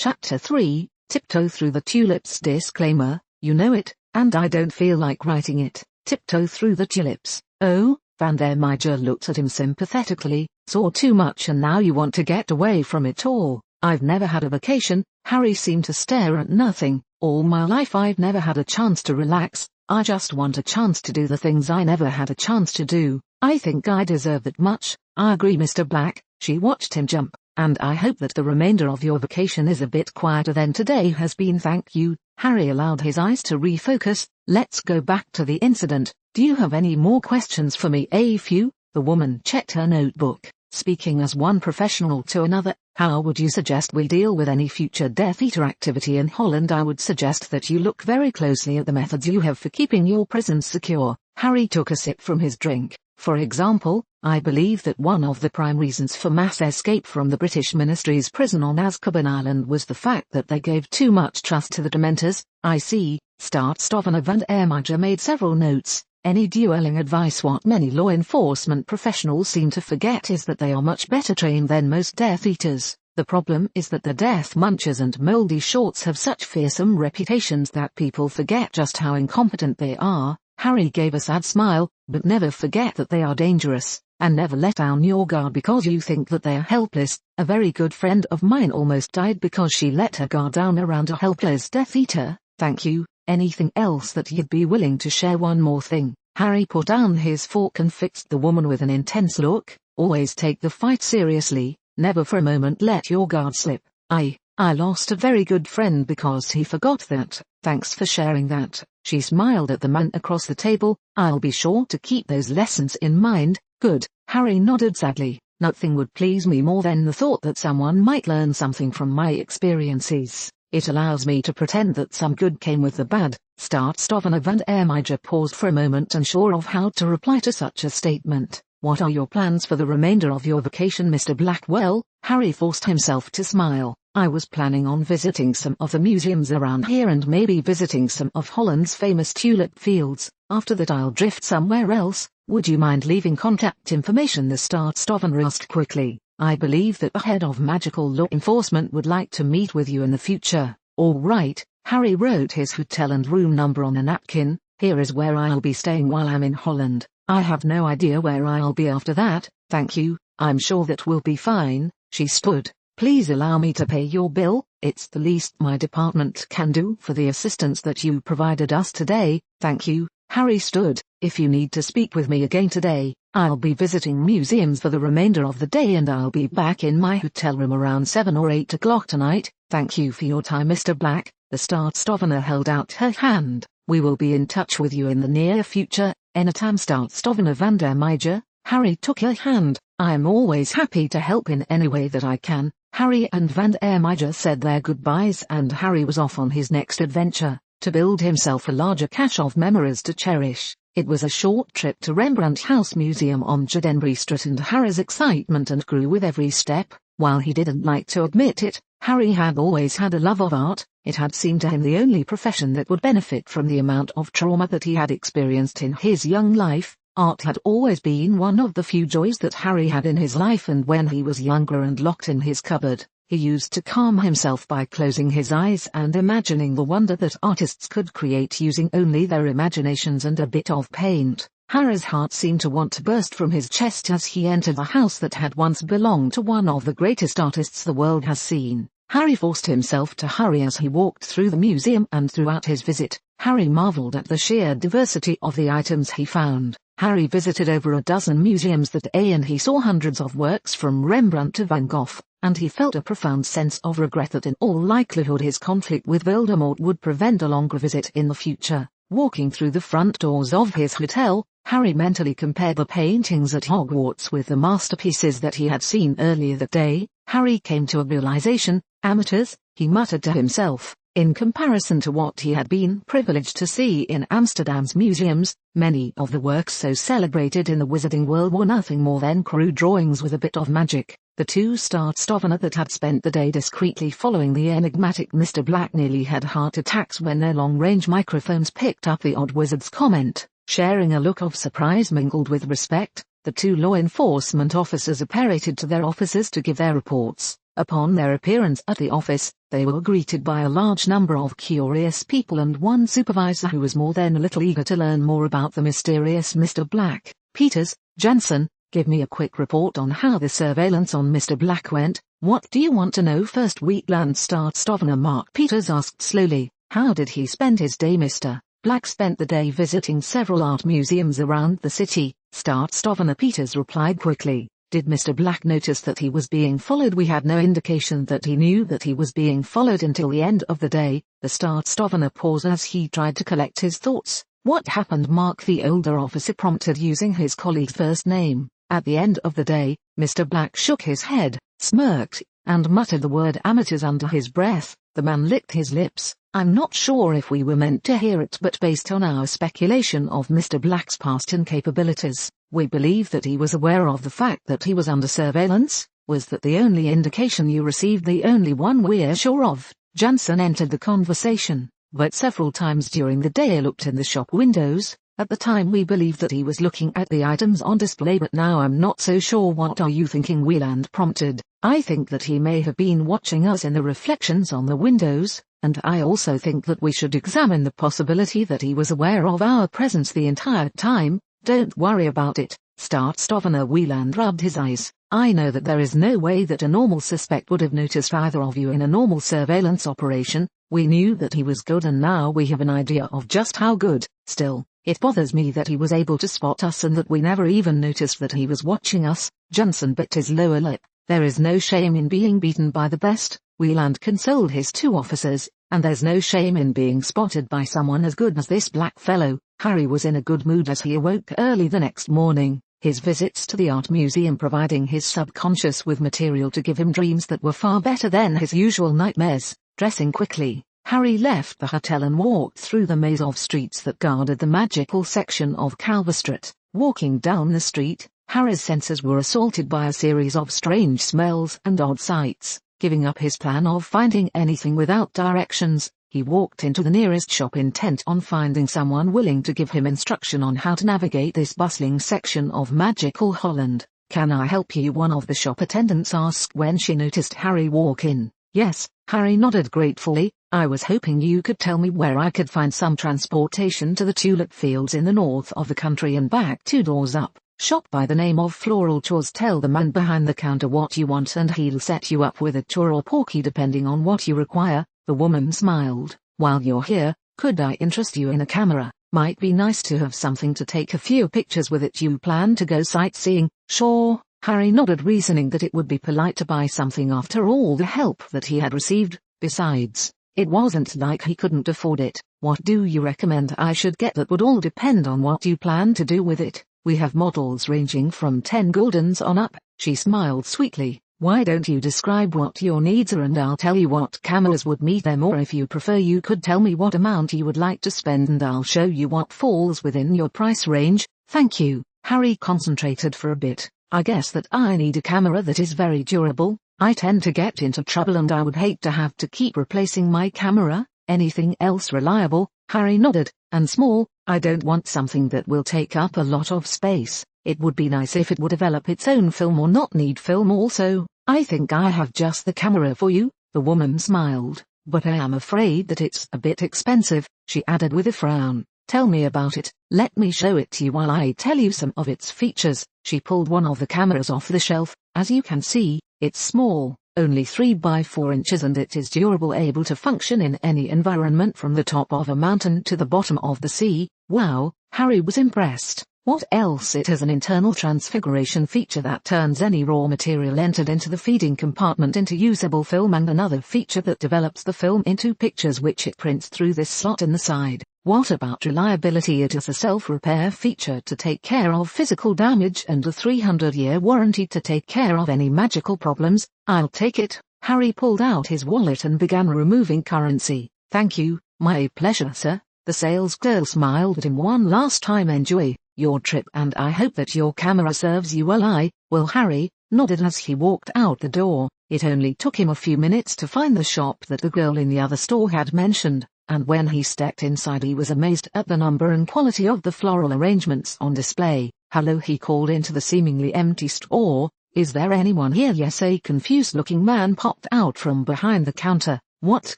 Chapter 3, Tiptoe Through the Tulips. Disclaimer, you know it, and I don't feel like writing it. Tiptoe through the tulips. Oh, Van der Meijder looked at him sympathetically. Saw too much and now you want to get away from it all. I've never had a vacation. Harry seemed to stare at nothing. All my life I've never had a chance to relax. I just want a chance to do the things I never had a chance to do. I think I deserve that much. I agree, Mr. Black. She watched him jump. And I hope that the remainder of your vacation is a bit quieter than today has been. Thank you. Harry allowed his eyes to refocus. Let's go back to the incident. Do you have any more questions for me? A few. The woman checked her notebook, speaking as one professional to another. How would you suggest we deal with any future Death Eater activity in Holland? I would suggest that you look very closely at the methods you have for keeping your prisons secure. Harry took a sip from his drink. For example, I believe that one of the prime reasons for mass escape from the British Ministry's prison on Azkaban Island was the fact that they gave too much trust to the Dementors. I see. Staatstovener van der Meijder made several notes. Any dueling advice? What many law enforcement professionals seem to forget is that they are much better trained than most Death Eaters. The problem is that the Death Munchers and Mouldy Shorts have such fearsome reputations that people forget just how incompetent they are. Harry gave a sad smile, but never forget that they are dangerous, and never let down your guard because you think that they are helpless. A very good friend of mine almost died because she let her guard down around a helpless Death Eater. Thank you. Anything else that you'd be willing to share? One more thing. Harry put down his fork and fixed the woman with an intense look. Always take the fight seriously, never for a moment let your guard slip. I lost a very good friend because he forgot that. Thanks for sharing that. She smiled at the man across the table. I'll be sure to keep those lessons in mind. Good. Harry nodded sadly. Nothing would please me more than the thought that someone might learn something from my experiences. It allows me to pretend that some good came with the bad. Staatstovener van der Meijder paused for a moment, unsure of how to reply to such a statement. What are your plans for the remainder of your vacation, Mr. Blackwell? Harry forced himself to smile. I was planning on visiting some of the museums around here and maybe visiting some of Holland's famous tulip fields. After that I'll drift somewhere else. Would you mind leaving contact information? The Staatstovener asked quickly. I believe that the head of magical law enforcement would like to meet with you in the future. All right. Harry wrote his hotel and room number on a napkin. Here is where I'll be staying while I'm in Holland. I have no idea where I'll be after that. Thank you. I'm sure that we'll be fine. She stood. Please allow me to pay your bill. It's the least my department can do for the assistance that you provided us today. Thank you. Harry stood. If you need to speak with me again today, I'll be visiting museums for the remainder of the day and I'll be back in my hotel room around 7 or 8 o'clock tonight. Thank you for your time, Mr. Black. The Staatstovener held out her hand. We will be in touch with you in the near future. Anytime, Staatstovener van der Meijder. Harry took her hand. I am always happy to help in any way that I can. Harry and van der Meijder said their goodbyes and Harry was off on his next adventure, to build himself a larger cache of memories to cherish. It was a short trip to Rembrandt House Museum on Jadenbury Street and Harry's excitement and grew with every step. While he didn't like to admit it, Harry had always had a love of art. It had seemed to him the only profession that would benefit from the amount of trauma that he had experienced in his young life. Art had always been one of the few joys that Harry had in his life, and when he was younger and locked in his cupboard, he used to calm himself by closing his eyes and imagining the wonder that artists could create using only their imaginations and a bit of paint. Harry's heart seemed to want to burst from his chest as he entered the house that had once belonged to one of the greatest artists the world has seen. Harry forced himself to hurry as he walked through the museum, and throughout his visit, Harry marveled at the sheer diversity of the items he found. Harry visited over a dozen museums that day and he saw hundreds of works from Rembrandt to Van Gogh, and he felt a profound sense of regret that in all likelihood his conflict with Voldemort would prevent a longer visit in the future. Walking through the front doors of his hotel, Harry mentally compared the paintings at Hogwarts with the masterpieces that he had seen earlier that day. Harry came to a realization. Amateurs, he muttered to himself. In comparison to what he had been privileged to see in Amsterdam's museums, many of the works so celebrated in the wizarding world were nothing more than crude drawings with a bit of magic. The two Staatstovener that had spent the day discreetly following the enigmatic Mr. Black nearly had heart attacks when their long-range microphones picked up the odd wizard's comment. Sharing a look of surprise mingled with respect, the two law enforcement officers apparated to their offices to give their reports. Upon their appearance at the office, they were greeted by a large number of curious people and one supervisor who was more than a little eager to learn more about the mysterious Mr. Black. Peters, Jensen, give me a quick report on how the surveillance on Mr. Black went. What do you want to know first? Wheatland Startstovner. Mark Peters asked slowly. How did he spend his day? Mr. Black spent the day visiting several art museums around the city. Startstovner. Peters replied quickly. Did Mr. Black notice that he was being followed? We had no indication that he knew that he was being followed until the end of the day. The Startstovner paused as he tried to collect his thoughts. What happened? Mark, the older officer prompted, using his colleague's first name. At the end of the day, Mr. Black shook his head, smirked, and muttered the word amateurs under his breath. The man licked his lips. I'm not sure if we were meant to hear it, but based on our speculation of Mr. Black's past incapabilities, we believe that he was aware of the fact that he was under surveillance. Was that the only indication you received? The only one we're sure of. Jensen entered the conversation, but several times during the day he looked in the shop windows. At the time we believed that he was looking at the items on display, but now I'm not so sure. What are you thinking? Wheeland prompted. I think that he may have been watching us in the reflections on the windows, and I also think that we should examine the possibility that he was aware of our presence the entire time. Don't worry about it. Startstovner. Wheeland rubbed his eyes. I know that there is no way that a normal suspect would have noticed either of you in a normal surveillance operation. We knew that he was good, and now we have an idea of just how good. Still, it bothers me that he was able to spot us and that we never even noticed that he was watching us. Jensen bit his lower lip. There is no shame in being beaten by the best. Wheeland consoled his two officers, and there's no shame in being spotted by someone as good as this black fellow. Harry was in a good mood as he awoke early the next morning, his visits to the art museum providing his subconscious with material to give him dreams that were far better than his usual nightmares. Dressing quickly, Harry left the hotel and walked through the maze of streets that guarded the magical section of Calver Street. Walking down the street, Harry's senses were assaulted by a series of strange smells and odd sights. Giving up his plan of finding anything without directions, he walked into the nearest shop intent on finding someone willing to give him instruction on how to navigate this bustling section of magical Holland. Can I help you? One of the shop attendants asked when she noticed Harry walk in. Yes, Harry nodded gratefully. I was hoping you could tell me where I could find some transportation to the tulip fields in the north of the country and back 2 doors up. Shop by the name of Floral Chores. Tell the man behind the counter what you want and he'll set you up with a tour or porky depending on what you require. The woman smiled. While you're here, could I interest you in a camera? Might be nice to have something to take a few pictures with it. You plan to go sightseeing? Sure. Harry nodded, reasoning that it would be polite to buy something after all the help that he had received. Besides, it wasn't like he couldn't afford it. What do you recommend I should get? That would all depend on what you plan to do with it. We have models ranging from 10 guldens on up. She smiled sweetly. Why don't you describe what your needs are and I'll tell you what cameras would meet them, or if you prefer you could tell me what amount you would like to spend and I'll show you what falls within your price range. Thank you. Harry concentrated for a bit. I guess that I need a camera that is very durable. I tend to get into trouble and I would hate to have to keep replacing my camera. Anything else reliable? Harry nodded. And small. I don't want something that will take up a lot of space. It would be nice if it would develop its own film or not need film also. I think I have just the camera for you. The woman smiled. But I am afraid that it's a bit expensive, she added with a frown. Tell me about it. Let me show it to you while I tell you some of its features. She pulled one of the cameras off the shelf. As you can see, it's small, only 3 by 4 inches, and it is durable, able to function in any environment from the top of a mountain to the bottom of the sea. Wow, Harry was impressed. What else? It has an internal transfiguration feature that turns any raw material entered into the feeding compartment into usable film, and another feature that develops the film into pictures which it prints through this slot in the side. What about reliability? It is a self-repair feature to take care of physical damage and a 300-year warranty to take care of any magical problems. I'll take it. Harry pulled out his wallet and began removing currency. Thank you. My pleasure, sir. The sales girl smiled at him one last time. Enjoy your trip, and I hope that your camera serves you well. Well, Harry nodded as he walked out the door. It only took him a few minutes to find the shop that the girl in the other store had mentioned, and when he stepped inside he was amazed at the number and quality of the floral arrangements on display. Hello, he called into the seemingly empty store. Is there anyone here? Yes, a confused-looking man popped out from behind the counter. What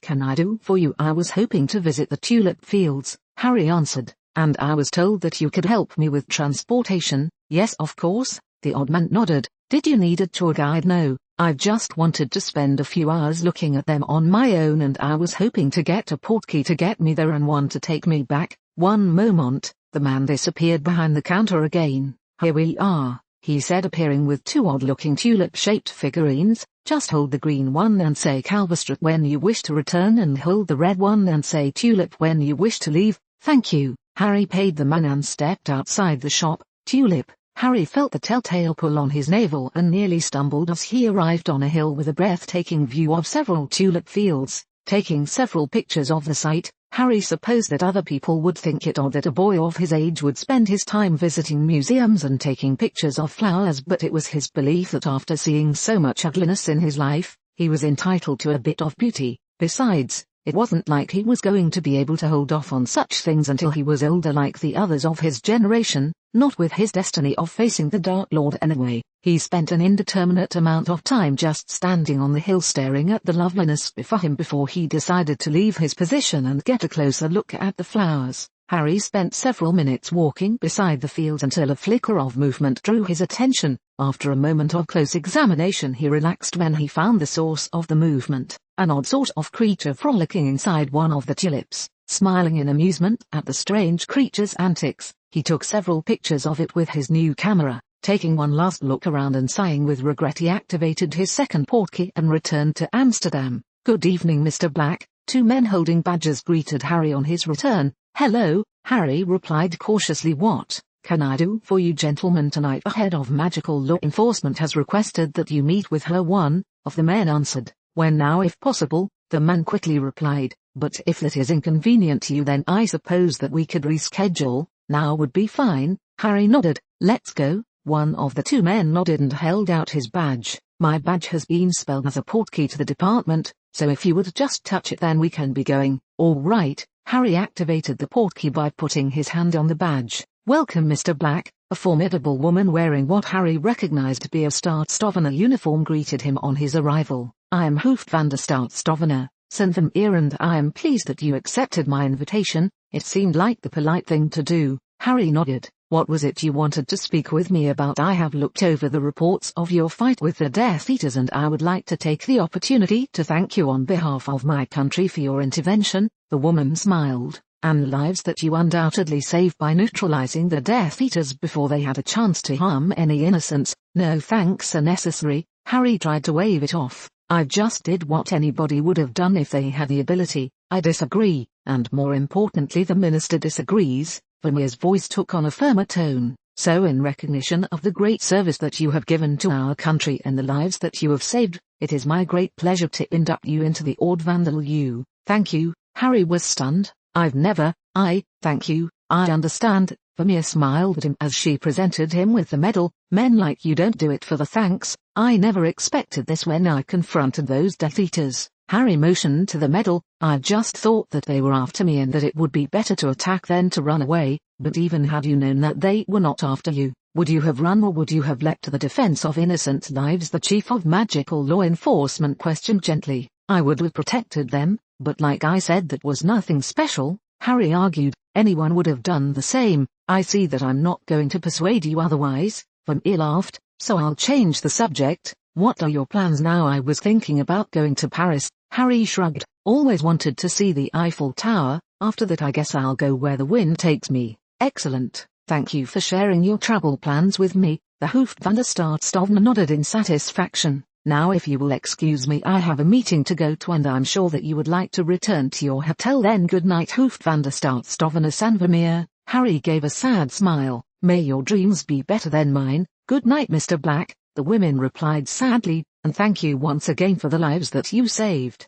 can I do for you? I was hoping to visit the tulip fields, Harry answered, and I was told that you could help me with transportation. Yes, of course, the odd man nodded. Did you need a tour guide? No, I've just wanted to spend a few hours looking at them on my own, and I was hoping to get a portkey to get me there and one to take me back. One moment, the man disappeared behind the counter again. Here we are, he said, appearing with two odd-looking tulip-shaped figurines. Just hold the green one and say Calverstrut when you wish to return, and hold the red one and say Tulip when you wish to leave. Thank you. Harry paid the man and stepped outside the shop. Tulip. Harry felt the telltale pull on his navel and nearly stumbled as he arrived on a hill with a breathtaking view of several tulip fields. Taking several pictures of the sight, Harry supposed that other people would think it odd that a boy of his age would spend his time visiting museums and taking pictures of flowers, but it was his belief that after seeing so much ugliness in his life, he was entitled to a bit of beauty. Besides, it wasn't like he was going to be able to hold off on such things until he was older like the others of his generation, not with his destiny of facing the Dark Lord anyway. He spent an indeterminate amount of time just standing on the hill staring at the loveliness before him before he decided to leave his position and get a closer look at the flowers. Harry spent several minutes walking beside the fields until a flicker of movement drew his attention. After a moment of close examination, he relaxed when he found the source of the movement, an odd sort of creature frolicking inside one of the tulips. Smiling in amusement at the strange creature's antics, he took several pictures of it with his new camera. Taking one last look around and sighing with regret, he activated his second portkey and returned to Amsterdam. Good evening, Mr. Black. Two men holding badges greeted Harry on his return. Hello, Harry replied cautiously. What can I do for you gentlemen tonight? The head of magical law enforcement has requested that you meet with her. One of the men answered. When now, if possible, the man quickly replied. But if that is inconvenient to you, then I suppose that we could reschedule. Now would be fine. Harry nodded. Let's go. One of the two men nodded and held out his badge. My badge has been spelled as a portkey to the department, so if you would just touch it then we can be going. All right. Harry activated the portkey by putting his hand on the badge. Welcome, Mr. Black. A formidable woman wearing what Harry recognized to be a Staatstovener uniform greeted him on his arrival. I am Hooft van der Staatstovener, St. Van Eer, and I am pleased that you accepted my invitation. It seemed like the polite thing to do. Harry nodded. What was it you wanted to speak with me about? I have looked over the reports of your fight with the Death Eaters, and I would like to take the opportunity to thank you on behalf of my country for your intervention. The woman smiled. And the lives that you undoubtedly saved by neutralizing the Death Eaters before they had a chance to harm any innocents. No thanks are necessary. Harry tried to wave it off. I just did what anybody would have done if they had the ability. I disagree, and more importantly the minister disagrees. Vermeer's voice took on a firmer tone. So in recognition of the great service that you have given to our country and the lives that you have saved, it is my great pleasure to induct you into the Orde Vandal U. Thank you. Harry was stunned. Thank you, I understand. Vermeer smiled at him as she presented him with the medal. Men like you don't do it for the thanks. I never expected this when I confronted those Death Eaters. Harry motioned to the medal. I just thought that they were after me and that it would be better to attack than to run away, but even had you known that they were not after you, would you have run or would you have leapt to the defense of innocent lives? The chief of magical law enforcement questioned gently. I would have protected them, but like I said, that was nothing special. Harry argued. Anyone would have done the same. I see that I'm not going to persuade you otherwise. Vermeer laughed. So I'll change the subject. What are your plans now? I was thinking about going to Paris. Harry shrugged. Always wanted to see the Eiffel Tower. After that I guess I'll go where the wind takes me. Excellent. Thank you for sharing your travel plans with me. The Hooft van der Staatstovener nodded in satisfaction. Now if you will excuse me, I have a meeting to go to and I'm sure that you would like to return to your hotel then. Good night, Hooft van der Staatstovener San Vermeer. Harry gave a sad smile. May your dreams be better than mine. Good night, Mr. Black. The women replied sadly, and thank you once again for the lives that you saved.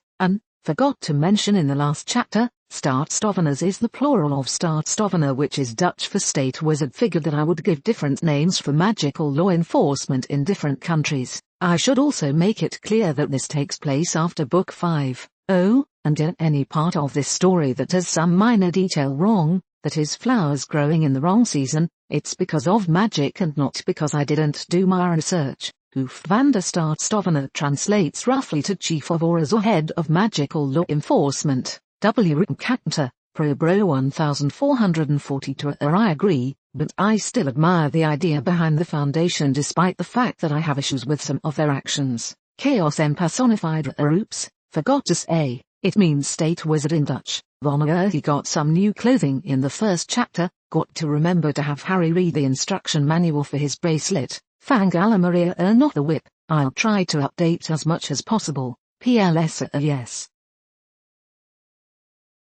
Forgot to mention in the last chapter, Staatstoveners is the plural of Staatstovener, which is Dutch for state wizard. Figured that I would give different names for magical law enforcement in different countries. I should also make it clear that this takes place after Book 5. Oh, and in any part of this story that has some minor detail wrong, that is flowers growing in the wrong season, it's because of magic and not because I didn't do my research. Hoofd van der Staatstovener translates roughly to Chief of Auras or Head of Magical Law Enforcement. W. Rutenkacter, Pro Bro 1442. I agree, but I still admire the idea behind the Foundation despite the fact that I have issues with some of their actions. Chaos M personified. Oops, forgot to say, it means state wizard in Dutch. Von he got some new clothing in the first chapter, got to remember to have Harry read the instruction manual for his bracelet. Fang Maria not the whip, I'll try to update as much as possible. PLS yes.